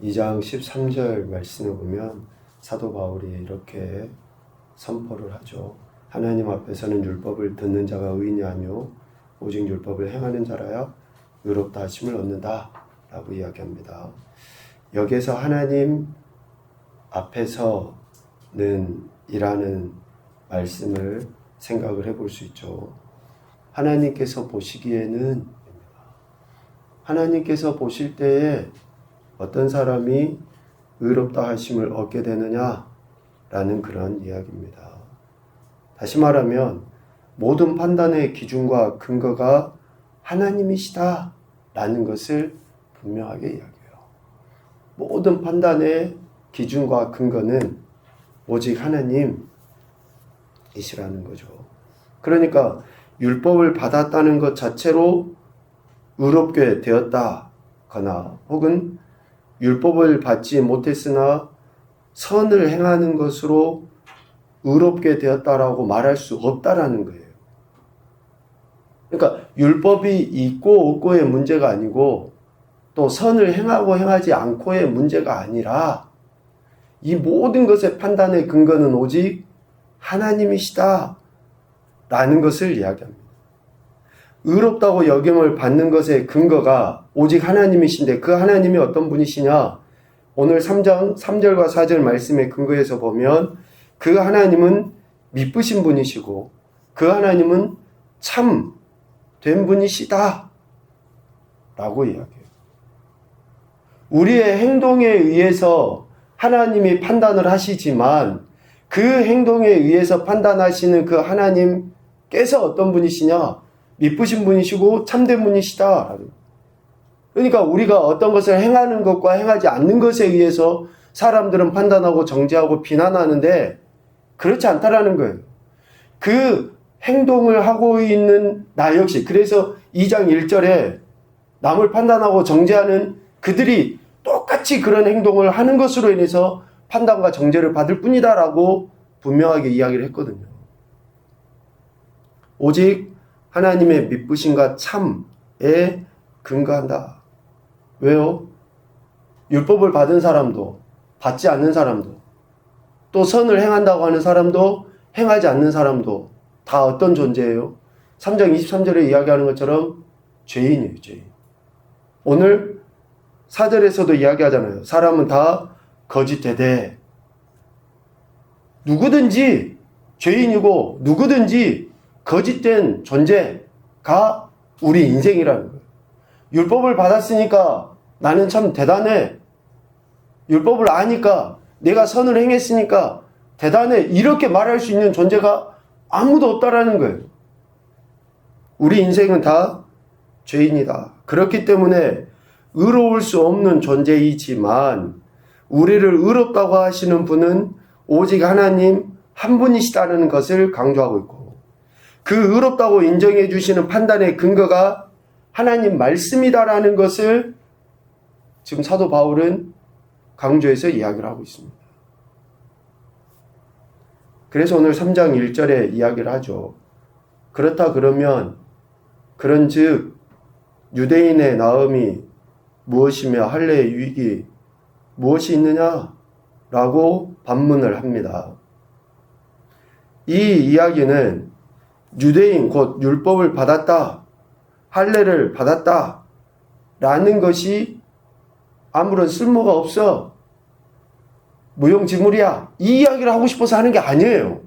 2장 13절 말씀을 보면 사도 바울이 이렇게 선포를 하죠. 하나님 앞에서는 율법을 듣는 자가 의인이 아니요 오직 율법을 행하는 자라야 의롭다 하심을 얻는다 라고 이야기합니다. 여기에서 하나님 앞에서는 이라는 말씀을 생각을 해볼 수 있죠. 하나님께서 보시기에는, 하나님께서 보실 때에 어떤 사람이 의롭다 하심을 얻게 되느냐라는 그런 이야기입니다. 다시 말하면 모든 판단의 기준과 근거가 하나님이시다라는 것을 분명하게 이야기해요. 모든 판단의 기준과 근거는 오직 하나님이시라는 거죠. 그러니까 율법을 받았다는 것 자체로 의롭게 되었다거나 혹은 율법을 받지 못했으나 선을 행하는 것으로 의롭게 되었다라고 말할 수 없다라는 거예요. 그러니까 율법이 있고 없고의 문제가 아니고 또 선을 행하고 행하지 않고의 문제가 아니라 이 모든 것의 판단의 근거는 오직 하나님이시다 라는 것을 이야기합니다. 의롭다고 여김을 받는 것의 근거가 오직 하나님이신데 그 하나님이 어떤 분이시냐? 오늘 3장 3절과 4절 말씀의 근거에서 보면 그 하나님은 미쁘신 분이시고 그 하나님은 참 된 분이시다 라고 이야기해요. 우리의 행동에 의해서 하나님이 판단을 하시지만 그 행동에 의해서 판단하시는 그 하나님께서 어떤 분이시냐? 미쁘신 분이시고 참된 분이시다. 그러니까 우리가 어떤 것을 행하는 것과 행하지 않는 것에 의해서 사람들은 판단하고 정죄하고 비난하는데 그렇지 않다라는 거예요. 그 행동을 하고 있는 나 역시, 그래서 2장 1절에 남을 판단하고 정죄하는 그들이 똑같이 그런 행동을 하는 것으로 인해서 판단과 정죄를 받을 뿐이다라고 분명하게 이야기를 했거든요. 오직 하나님의 미쁘심과 참에 근거한다. 왜요? 율법을 받은 사람도 받지 않는 사람도 또 선을 행한다고 하는 사람도 행하지 않는 사람도 다 어떤 존재예요? 3장 23절에 이야기하는 것처럼 죄인이에요. 죄인. 오늘 4절에서도 이야기하잖아요. 사람은 다 거짓되되 누구든지 죄인이고 누구든지 거짓된 존재가 우리 인생이라는 거예요. 율법을 받았으니까 나는 참 대단해. 율법을 아니까 내가 선을 행했으니까 대단해. 이렇게 말할 수 있는 존재가 아무도 없다라는 거예요. 우리 인생은 다 죄인이다. 그렇기 때문에 의로울 수 없는 존재이지만 우리를 의롭다고 하시는 분은 오직 하나님 한 분이시다는 것을 강조하고 있고 그 의롭다고 인정해 주시는 판단의 근거가 하나님 말씀이다라는 것을 지금 사도 바울은 강조해서 이야기를 하고 있습니다. 그래서 오늘 3장 1절에 이야기를 하죠. 그렇다 그러면 그런즉 유대인의 나음이 무엇이며 할례의 유익이 무엇이 있느냐라고 반문을 합니다. 이 이야기는 유대인 곧 율법을 받았다, 할례를 받았다 라는 것이 아무런 쓸모가 없어, 무용지물이야, 이 이야기를 하고 싶어서 하는 게 아니에요.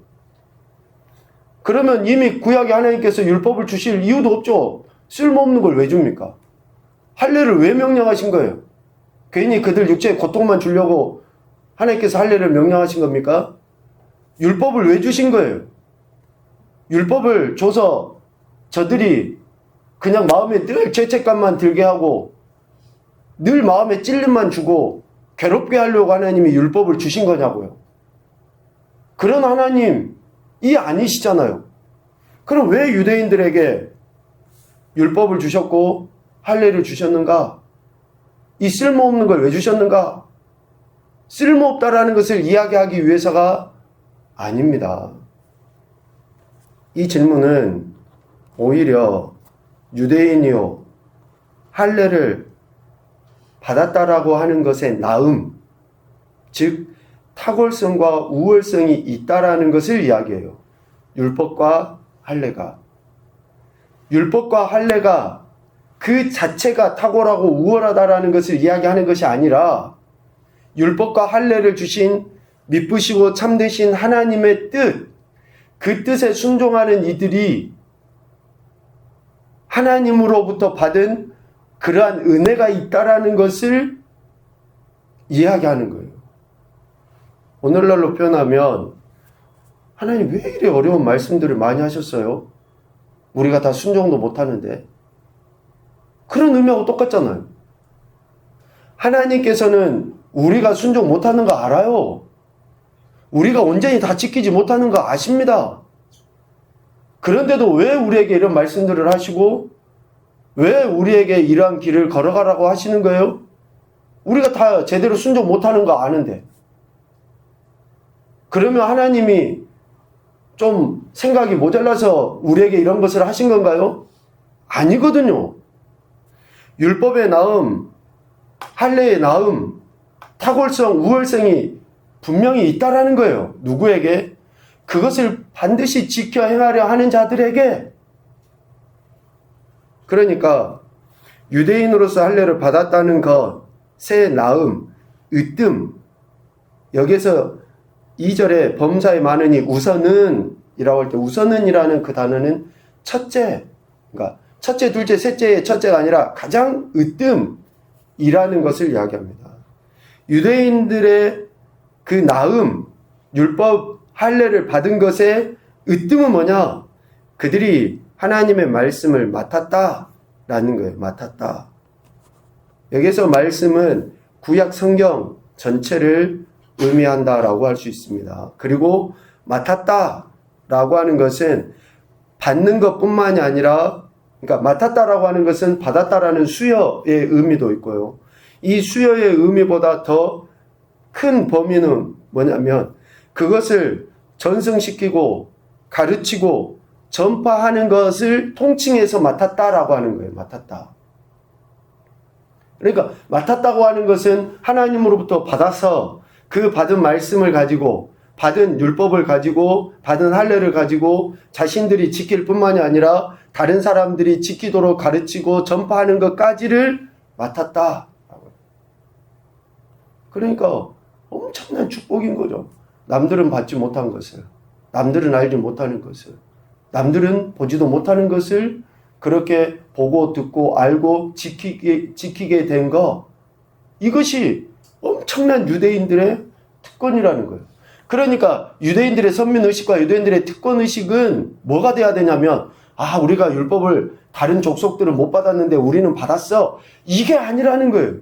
그러면 이미 구약에 하나님께서 율법을 주실 이유도 없죠. 쓸모없는 걸 왜 줍니까? 할례를 왜 명령하신 거예요? 괜히 그들 육체에 고통만 주려고 하나님께서 할례를 명령하신 겁니까? 율법을 왜 주신 거예요? 율법을 줘서 저들이 그냥 마음에 늘 죄책감만 들게 하고 늘 마음에 찔림만 주고 괴롭게 하려고 하나님이 율법을 주신 거냐고요. 그런 하나님이 아니시잖아요. 그럼 왜 유대인들에게 율법을 주셨고 할례를 주셨는가? 이 쓸모없는 걸 왜 주셨는가? 쓸모없다라는 것을 이야기하기 위해서가 아닙니다. 이 질문은 오히려 유대인이요 할례를 받았다라고 하는 것의 나음, 즉 탁월성과 우월성이 있다라는 것을 이야기해요. 율법과 할례가. 율법과 할례가 그 자체가 탁월하고 우월하다라는 것을 이야기하는 것이 아니라 율법과 할례를 주신 미쁘시고 참되신 하나님의 뜻, 그 뜻에 순종하는 이들이 하나님으로부터 받은 그러한 은혜가 있다라는 것을 이야기하는 거예요. 오늘날로 표현하면 하나님 왜 이래 어려운 말씀들을 많이 하셨어요? 우리가 다 순종도 못하는데. 그런 의미하고 똑같잖아요. 하나님께서는 우리가 순종 못하는 거 알아요. 우리가 온전히 다 지키지 못하는 거 아십니다. 그런데도 왜 우리에게 이런 말씀들을 하시고 왜 우리에게 이러한 길을 걸어가라고 하시는 거예요? 우리가 다 제대로 순종 못하는 거 아는데. 그러면 하나님이 좀 생각이 모자라서 우리에게 이런 것을 하신 건가요? 아니거든요. 율법의 나음, 할례의 나음, 탁월성, 우월성이 분명히 있다라는 거예요. 누구에게? 그것을 반드시 지켜 행하려 하는 자들에게. 그러니까 유대인으로서 할례를 받았다는 것의 나음, 으뜸, 여기서 2절에 범사에 많으니 우선은 이라고 할 때 우선은이라는 그 단어는 첫째, 그러니까 첫째, 둘째, 셋째의 첫째가 아니라 가장 으뜸이라는 것을 이야기합니다. 유대인들의 그 나음, 율법, 할례를 받은 것의 으뜸은 뭐냐? 그들이 하나님의 말씀을 맡았다라는 거예요. 맡았다. 여기서 말씀은 구약 성경 전체를 의미한다라고 할 수 있습니다. 그리고 맡았다라고 하는 것은 받는 것뿐만이 아니라, 그러니까 맡았다라고 하는 것은 받았다라는 수여의 의미도 있고요. 이 수여의 의미보다 더 큰 범위는 뭐냐면 그것을 전승시키고 가르치고 전파하는 것을 통칭해서 맡았다라고 하는 거예요. 맡았다. 그러니까 맡았다고 하는 것은 하나님으로부터 받아서 그 받은 말씀을 가지고 받은 율법을 가지고 받은 할례를 가지고 자신들이 지킬 뿐만이 아니라 다른 사람들이 지키도록 가르치고 전파하는 것까지를 맡았다. 그러니까 엄청난 축복인 거죠. 남들은 받지 못한 것을, 남들은 알지 못하는 것을, 남들은 보지도 못하는 것을 그렇게 보고 듣고 알고 지키게 된 거, 이것이 엄청난 유대인들의 특권이라는 거예요. 그러니까 유대인들의 선민의식과 유대인들의 특권의식은 뭐가 돼야 되냐면, 아, 우리가 율법을 다른 족속들은 못 받았는데 우리는 받았어. 이게 아니라는 거예요.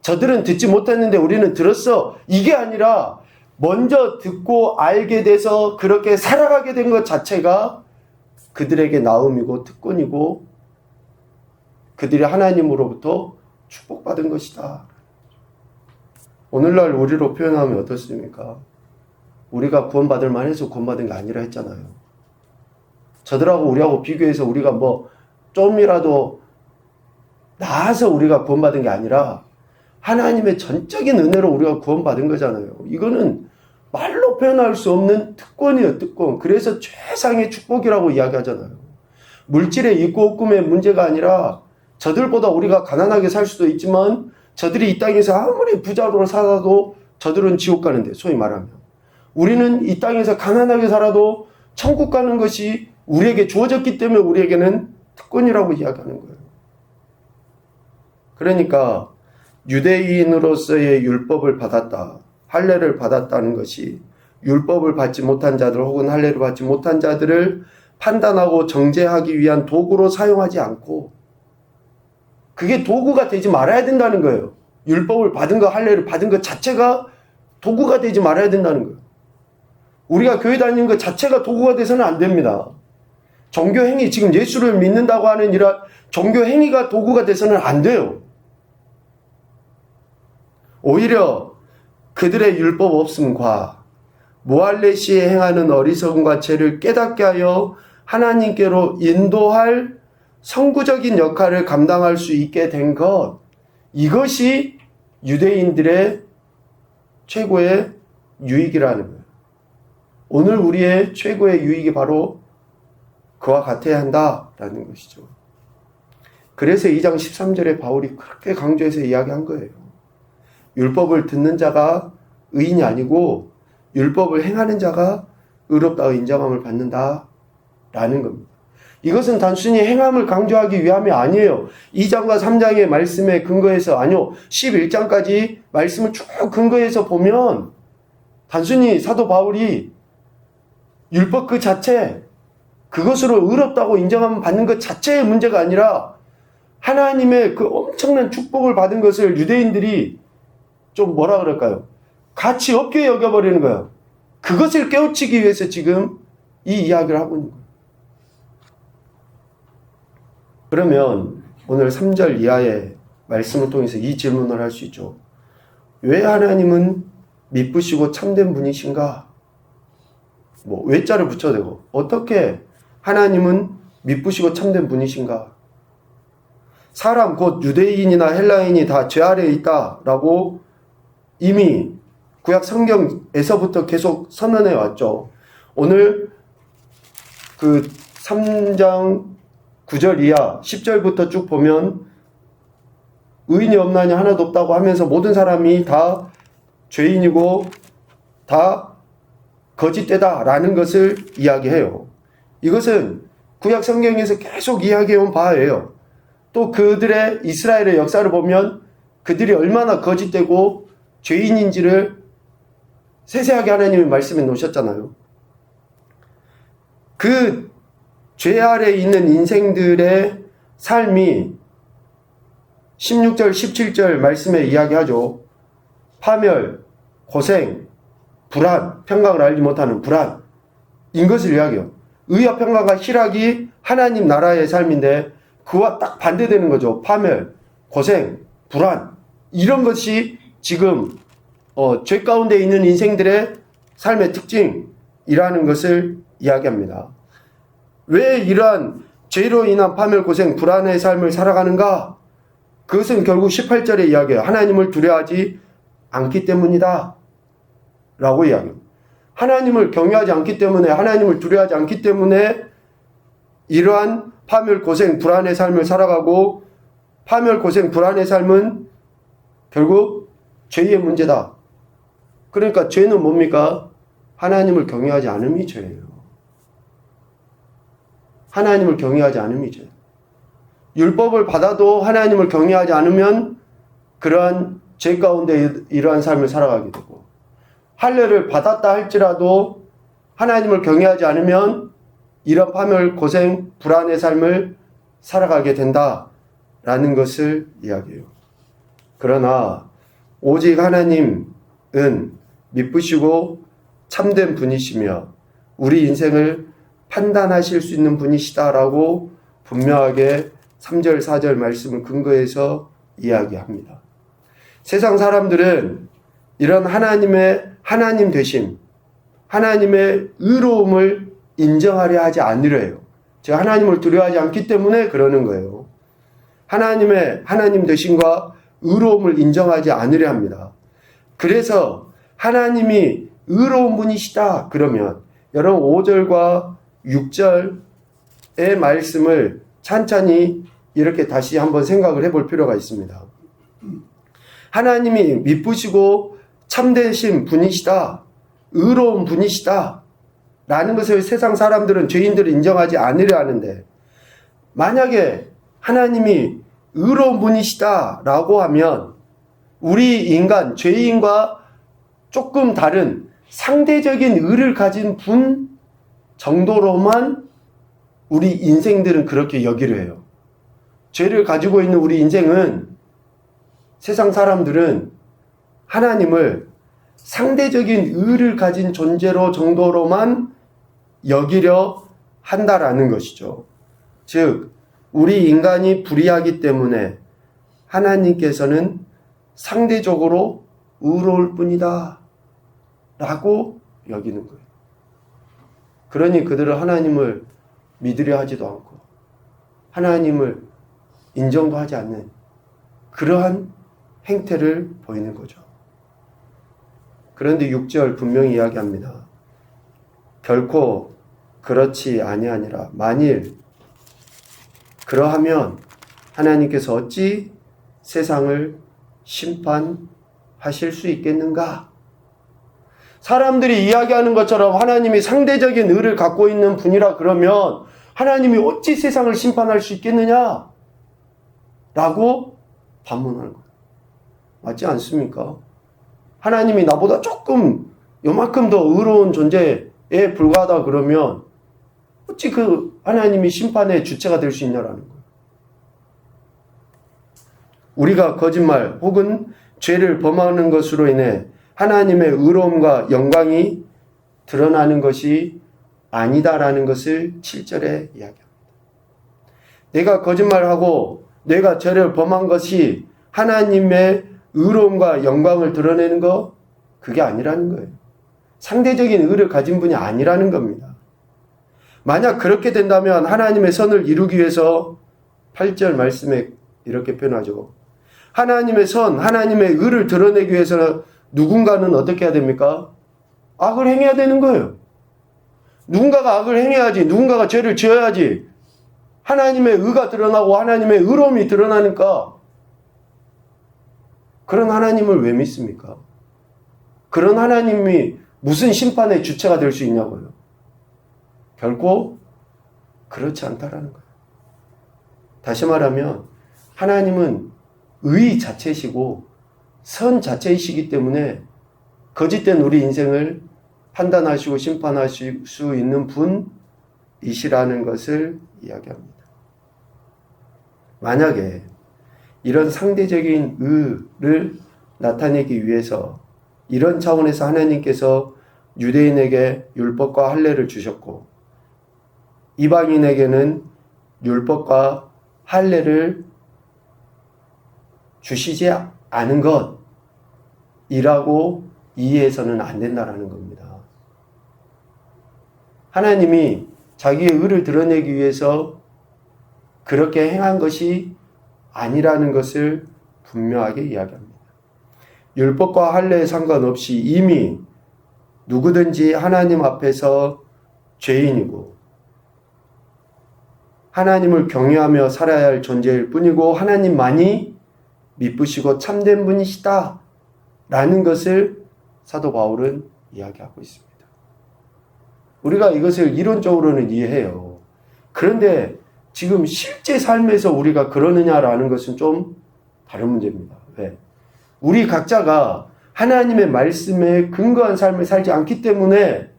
저들은 듣지 못했는데 우리는 들었어. 이게 아니라 먼저 듣고 알게 돼서 그렇게 살아가게 된 것 자체가 그들에게 나음이고 특권이고 그들이 하나님으로부터 축복받은 것이다. 오늘날 우리로 표현하면 어떻습니까? 우리가 구원받을 만해서 구원받은 게 아니라 했잖아요. 저들하고 우리하고 비교해서 우리가 뭐 좀이라도 나아서 우리가 구원받은 게 아니라 하나님의 전적인 은혜로 우리가 구원받은 거잖아요. 이거는 말로 표현할 수 없는 특권이에요, 특권. 그래서 최상의 축복이라고 이야기하잖아요. 물질의 있고 없음의 문제가 아니라 저들보다 우리가 가난하게 살 수도 있지만 저들이 이 땅에서 아무리 부자로 살아도 저들은 지옥 가는데, 소위 말하면. 우리는 이 땅에서 가난하게 살아도 천국 가는 것이 우리에게 주어졌기 때문에 우리에게는 특권이라고 이야기하는 거예요. 그러니까 유대인으로서의 율법을 받았다, 할례를 받았다는 것이 율법을 받지 못한 자들 혹은 할례를 받지 못한 자들을 판단하고 정죄하기 위한 도구로 사용하지 않고 그게 도구가 되지 말아야 된다는 거예요. 율법을 받은 것, 할례를 받은 것 자체가 도구가 되지 말아야 된다는 거예요. 우리가 교회 다니는 것 자체가 도구가 돼서는 안 됩니다. 종교행위, 지금 예수를 믿는다고 하는 이런 종교행위가 도구가 돼서는 안 돼요. 오히려 그들의 율법 없음과 모할레시에 행하는 어리석음과 죄를 깨닫게 하여 하나님께로 인도할 선구적인 역할을 감당할 수 있게 된 것, 이것이 유대인들의 최고의 유익이라는 거예요. 오늘 우리의 최고의 유익이 바로 그와 같아야 한다라는 것이죠. 그래서 2장 13절에 바울이 그렇게 강조해서 이야기한 거예요. 율법을 듣는 자가 의인이 아니고 율법을 행하는 자가 의롭다고 인정함을 받는다라는 겁니다. 이것은 단순히 행함을 강조하기 위함이 아니에요. 2장과 3장의 말씀에 근거해서, 아니요, 11장까지 말씀을 쭉 근거해서 보면 단순히 사도 바울이 율법 그 자체, 그것으로 의롭다고 인정함을 받는 것 자체의 문제가 아니라 하나님의 그 엄청난 축복을 받은 것을 유대인들이 좀 뭐라 그럴까요? 가치 없게 여겨버리는 거예요. 그것을 깨우치기 위해서 지금 이 이야기를 하고 있는 거예요. 그러면 오늘 3절 이하의 말씀을 통해서 이 질문을 할 수 있죠. 왜 하나님은 미쁘시고 참된 분이신가? 외자를 붙여도 되고, 어떻게 하나님은 미쁘시고 참된 분이신가? 사람 곧 유대인이나 헬라인이 다 죄 아래에 있다라고 이미 구약 성경에서부터 계속 선언해 왔죠. 오늘 그 3장 9절 이하 10절부터 쭉 보면 의인이 없나니 하나도 없다고 하면서 모든 사람이 다 죄인이고 다 거짓되다 라는 것을 이야기해요. 이것은 구약 성경에서 계속 이야기해온 바예요. 또 그들의 이스라엘의 역사를 보면 그들이 얼마나 거짓되고 죄인인지를 세세하게 하나님이 말씀해 놓으셨잖아요. 그 죄 아래에 있는 인생들의 삶이 16절, 17절 말씀에 이야기하죠. 파멸, 고생, 불안, 평강을 알지 못하는 불안, 이것을 이야기해요. 의와 평강과 희락이 하나님 나라의 삶인데 그와 딱 반대되는 거죠. 파멸, 고생, 불안, 이런 것이 지금 죄 가운데 있는 인생들의 삶의 특징이라는 것을 이야기합니다. 왜 이러한 죄로 인한 파멸, 고생, 불안의 삶을 살아가는가? 그것은 결국 18절에 이야기해요. 하나님을 두려워하지 않기 때문이다 라고 이야기해요. 하나님을 경외하지 않기 때문에, 하나님을 두려워하지 않기 때문에 이러한 파멸, 고생, 불안의 삶을 살아가고, 파멸, 고생, 불안의 삶은 결국 죄의 문제다. 그러니까 죄는 뭡니까? 하나님을 경외하지 않음이 죄예요. 하나님을 경외하지 않음이 죄. 율법을 받아도 하나님을 경외하지 않으면 그러한 죄 가운데 이러한 삶을 살아가게 되고, 할례를 받았다 할지라도 하나님을 경외하지 않으면 이런 파멸, 고생, 불안의 삶을 살아가게 된다라는 것을 이야기해요. 그러나 오직 하나님은 미쁘시고 참된 분이시며 우리 인생을 판단하실 수 있는 분이시다라고 분명하게 3절, 4절 말씀을 근거해서 이야기합니다. 세상 사람들은 이런 하나님의 하나님 되심, 하나님의 의로움을 인정하려 하지 않으려 해요. 제가 하나님을 두려워하지 않기 때문에 그러는 거예요. 하나님의 하나님 되심과 의로움을 인정하지 않으려 합니다. 그래서 하나님이 의로운 분이시다 그러면 여러분 5절과 6절의 말씀을 찬찬히 이렇게 다시 한번 생각을 해볼 필요가 있습니다. 하나님이 미쁘시고 참되신 분이시다, 의로운 분이시다 라는 것을 세상 사람들은, 죄인들은 인정하지 않으려 하는데, 만약에 하나님이 의로운 분이시다 라고 하면 우리 인간, 죄인과 조금 다른 상대적인 의를 가진 분 정도로만 우리 인생들은 그렇게 여기려 해요. 죄를 가지고 있는 우리 인생은, 세상 사람들은 하나님을 상대적인 의를 가진 존재로 정도로만 여기려 한다라는 것이죠. 즉, 우리 인간이 불의하기 때문에 하나님께서는 상대적으로 의로울 뿐이다 라고 여기는 거예요. 그러니 그들은 하나님을 믿으려 하지도 않고 하나님을 인정도 하지 않는 그러한 행태를 보이는 거죠. 그런데 6절 분명히 이야기합니다. 결코 그렇지 아니하니라. 만일 그러하면 하나님께서 어찌 세상을 심판하실 수 있겠는가? 사람들이 이야기하는 것처럼 하나님이 상대적인 의를 갖고 있는 분이라 그러면 하나님이 어찌 세상을 심판할 수 있겠느냐? 라고 반문하는 거예요. 맞지 않습니까? 하나님이 나보다 조금 요만큼 더 의로운 존재에 불과하다 그러면 어찌 그 하나님이 심판의 주체가 될 수 있냐라는 거예요. 우리가 거짓말 혹은 죄를 범하는 것으로 인해 하나님의 의로움과 영광이 드러나는 것이 아니다라는 것을 7절에 이야기합니다. 내가 거짓말하고 내가 죄를 범한 것이 하나님의 의로움과 영광을 드러내는 거 그게 아니라는 거예요. 상대적인 의를 가진 분이 아니라는 겁니다. 만약 그렇게 된다면 하나님의 선을 이루기 위해서 8절 말씀에 이렇게 표현하죠. 하나님의 선, 하나님의 의를 드러내기 위해서 누군가는 어떻게 해야 됩니까? 악을 행해야 되는 거예요. 누군가가 악을 행해야지, 누군가가 죄를 지어야지 하나님의 의가 드러나고 하나님의 의로움이 드러나니까 그런 하나님을 왜 믿습니까? 그런 하나님이 무슨 심판의 주체가 될 수 있냐고요. 결코 그렇지 않다라는 거예요. 다시 말하면 하나님은 의 자체이시고 선 자체이시기 때문에 거짓된 우리 인생을 판단하시고 심판하실 수 있는 분이시라는 것을 이야기합니다. 만약에 이런 상대적인 의를 나타내기 위해서 이런 차원에서 하나님께서 유대인에게 율법과 할례를 주셨고 이방인에게는 율법과 할례를 주시지 않은 것이라고 이해해서는 안 된다라는 겁니다. 하나님이 자기의 의를 드러내기 위해서 그렇게 행한 것이 아니라는 것을 분명하게 이야기합니다. 율법과 할례에 상관없이 이미 누구든지 하나님 앞에서 죄인이고 하나님을 경외하며 살아야 할 존재일 뿐이고 하나님만이 미쁘시고 참된 분이시다 라는 것을 사도 바울은 이야기하고 있습니다. 우리가 이것을 이론적으로는 이해해요. 그런데 지금 실제 삶에서 우리가 그러느냐라는 것은 좀 다른 문제입니다. 왜? 우리 각자가 하나님의 말씀에 근거한 삶을 살지 않기 때문에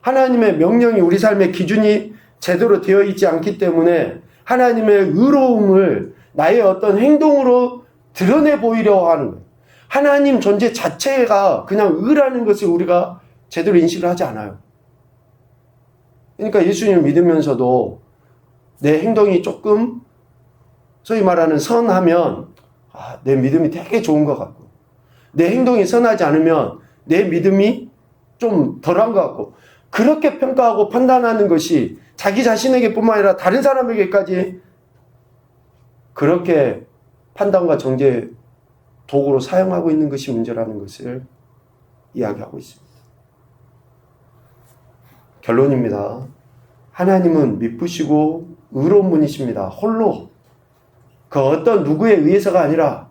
하나님의 명령이 우리 삶의 기준이 제대로 되어 있지 않기 때문에 하나님의 의로움을 나의 어떤 행동으로 드러내 보이려고 하는 거예요. 하나님 존재 자체가 그냥 의라는 것을 우리가 제대로 인식을 하지 않아요. 그러니까 예수님을 믿으면서도 내 행동이 조금 소위 말하는 선하면 내 믿음이 되게 좋은 것 같고 내 행동이 선하지 않으면 내 믿음이 좀 덜한 것 같고 그렇게 평가하고 판단하는 것이 자기 자신에게 뿐만 아니라 다른 사람에게까지 그렇게 판단과 정죄 도구로 사용하고 있는 것이 문제라는 것을 이야기하고 있습니다. 결론입니다. 하나님은 미쁘시고 의로운 분이십니다. 홀로 그 어떤 누구에 의해서가 아니라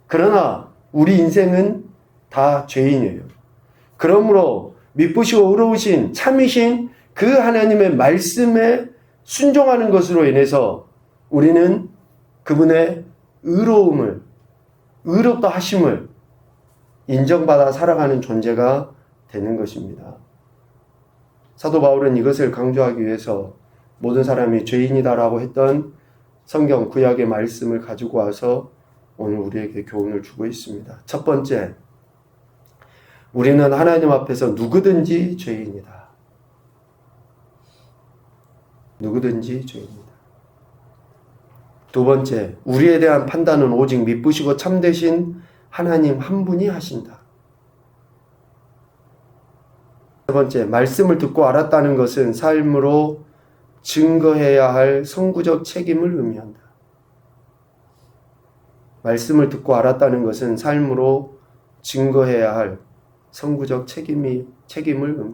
그러나 우리 인생은 다 죄인이에요. 그러므로 미쁘시고 의로우신 참이신 그 하나님의 말씀에 순종하는 것으로 인해서 우리는 그분의 의로움을 의롭다 하심을 인정받아 살아가는 존재가 되는 것입니다. 사도 바울은 이것을 강조하기 위해서 모든 사람이 죄인이다라고 했던 성경 구약의 말씀을 가지고 와서 오늘 우리에게 교훈을 주고 있습니다. 첫 번째, 우리는 하나님 앞에서 누구든지 죄인이다. 누구든지 죄인이다. 두 번째, 우리에 대한 판단은 오직 미쁘시고 참되신 하나님 한 분이 하신다. 세 번째, 말씀을 듣고 알았다는 것은 삶으로 증거해야 할 선구적 책임을 의미한다. 말씀을 듣고 알았다는 것은 삶으로 증거해야 할 선구적 책임을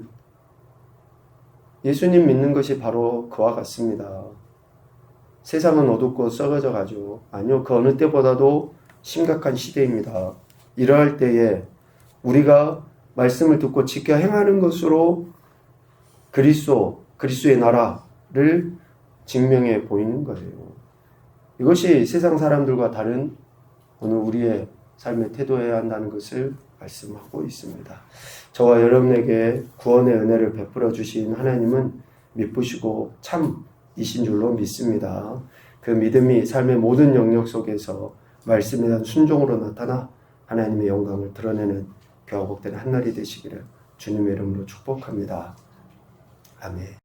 예수님 믿는 것이 바로 그와 같습니다. 세상은 어둡고 썩어져 가죠. 아니요, 그 어느 때보다도 심각한 시대입니다. 이러할 때에 우리가 말씀을 듣고 지켜 행하는 것으로 그리스도의 나라를 증명해 보이는 거예요. 이것이 세상 사람들과 다른 오늘 우리의 삶의 태도여야 한다는 것을 말씀하고 있습니다. 저와 여러분에게 구원의 은혜를 베풀어 주신 하나님은 미쁘시고 참이신 줄로 믿습니다. 그 믿음이 삶의 모든 영역 속에서 말씀에 대한 순종으로 나타나 하나님의 영광을 드러내는 교화 복된 한날이 되시기를 주님의 이름으로 축복합니다. 아멘.